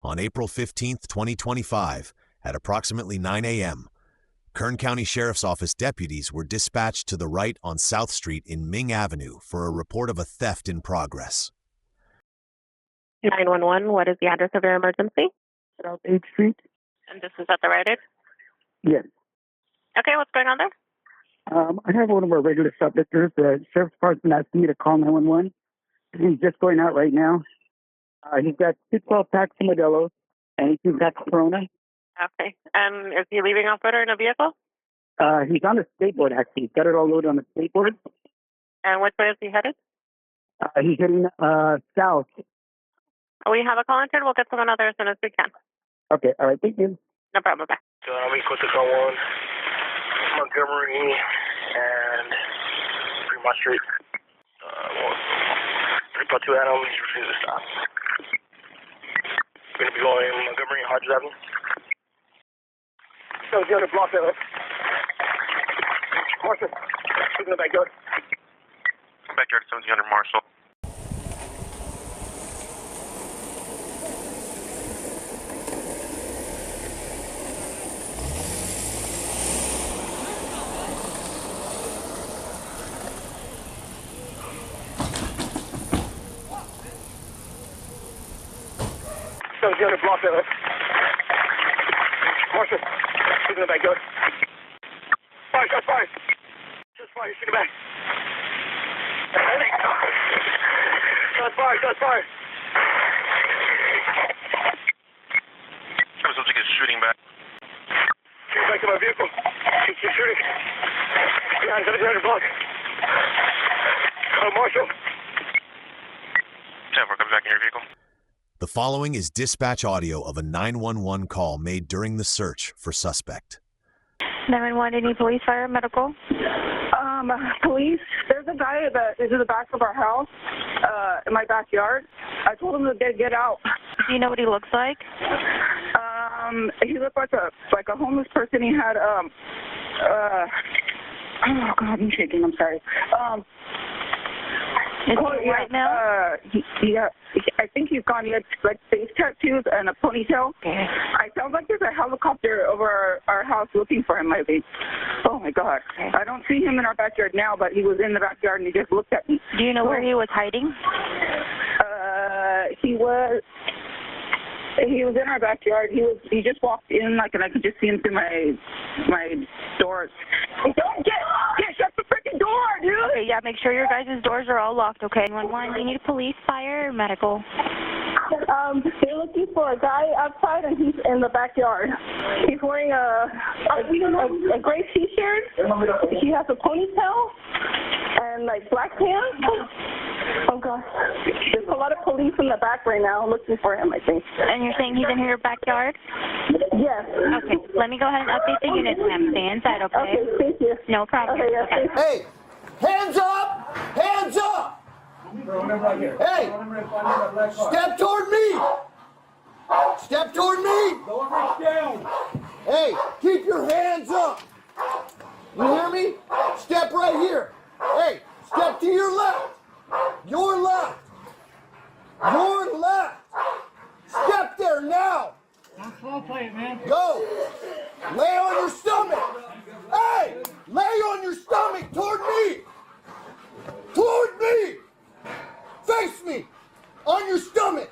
On April 15, 2025, at approximately 9 a.m., Kern County Sheriff's Office deputies were dispatched to the right on South Street in Ming Avenue for a report of a theft in progress. 911, what is the address of your emergency? South 8th Street? And this is at the Rite Aid? Yes. Okay, what's going on there? I have one of our regular shoplifters. The sheriff's department asked me to call 911. He's just going out right now. He's got 2 12-packs of Modelo's and 2 packs of Corona. Okay. And is he leaving off foot or in a vehicle? He's on a skateboard, actually. He's got it all loaded on the skateboard. And which way is he headed? He's heading south. We have a call entered. We'll get someone out there as soon as we can. Okay, all right, thank you. No problem. Bye. So I'm equal to call 1, Montgomery and Fremont Street. 3.2 Adam, he's refused to stop. We're going to be going Montgomery and Hodges Avenue. So the other block there. Marshall, look in the backyard. Backyard 1700 Marshall. So the other block there. Marshall, look in the backyard. Fire, shots fired. Shots fired, shoot it back. Shots fired, shots fired. I was supposed to get shooting back. Shoot back to my vehicle. Keep shooting. Behind 1700 block. Call Marshall. 10-4, comes back in your vehicle. The following is dispatch audio of a 911 call made during the search for suspect. 911, any police, fire, medical? Police, there's a guy that is in the back of our house, in my backyard. I told him to get out. Do you know what he looks like? He looked like a homeless person. He had, oh God, I'm shaking, I'm sorry. Is he right now? I think he's gone. He had like face tattoos and a ponytail. Okay. I sound like there's a helicopter over our house looking for him, maybe. Oh my God. Okay. I don't see him in our backyard now, but he was in the backyard and he just looked at me. Do you know where he was hiding? He was in our backyard. He just walked in and I could just see him through my doors. Don't shut the freaking door, dude. Okay, yeah, make sure your guys' doors are all locked, okay? 911, do you need police, fire, or medical? They're looking for a guy outside and he's in the backyard. He's wearing a gray t-shirt. He has a ponytail and like black pants. Oh gosh. There's a lot of police in the back right now looking for him, I think. And you're saying he's in your backyard? Yes. Okay, let me go ahead and update the unit, ma'am. Stay inside, okay? Okay, thank you. No problem. Okay, yes, Okay. Hey, hands up! Hands up! Hey, step toward me! Step toward me! Don't reach down. Hey, keep your hands up! You hear me? Step right here. Hey, step to your left. Your left. Your left. Step there now. Don't slow play it, man. Go. Lay on your stomach. Hey, lay on your stomach toward me. Toward me. Face me. On your stomach.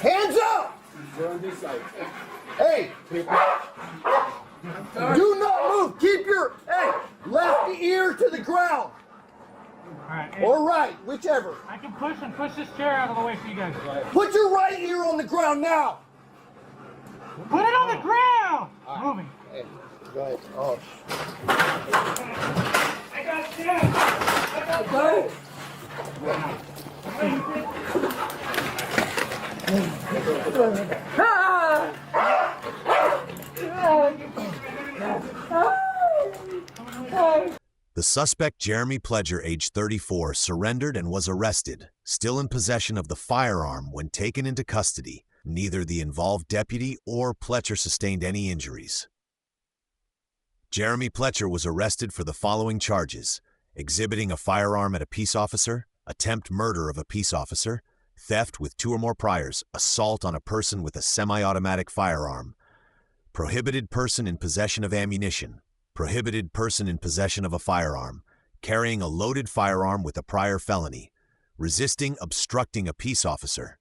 Hands up. Hey. Do not move. Keep your left ear to the ground. All right. Or right, whichever. I can push this chair out of the way for you guys. Put your right ear on the ground now. Put it on the ground. Moving. Hey, go ahead. Oh. I got this. I got this. The suspect, Jeremy Pledger, age 34, surrendered and was arrested, still in possession of the firearm when taken into custody. Neither the involved deputy or Pledger sustained any injuries. Jeremy Pledger was arrested for the following charges: exhibiting a firearm at a peace officer, attempt murder of a peace officer, theft with 2 or more priors, assault on a person with a semi-automatic firearm, prohibited person in possession of ammunition, prohibited person in possession of a firearm, carrying a loaded firearm with a prior felony, resisting obstructing a peace officer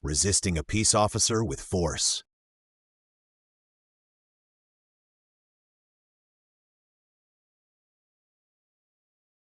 with force,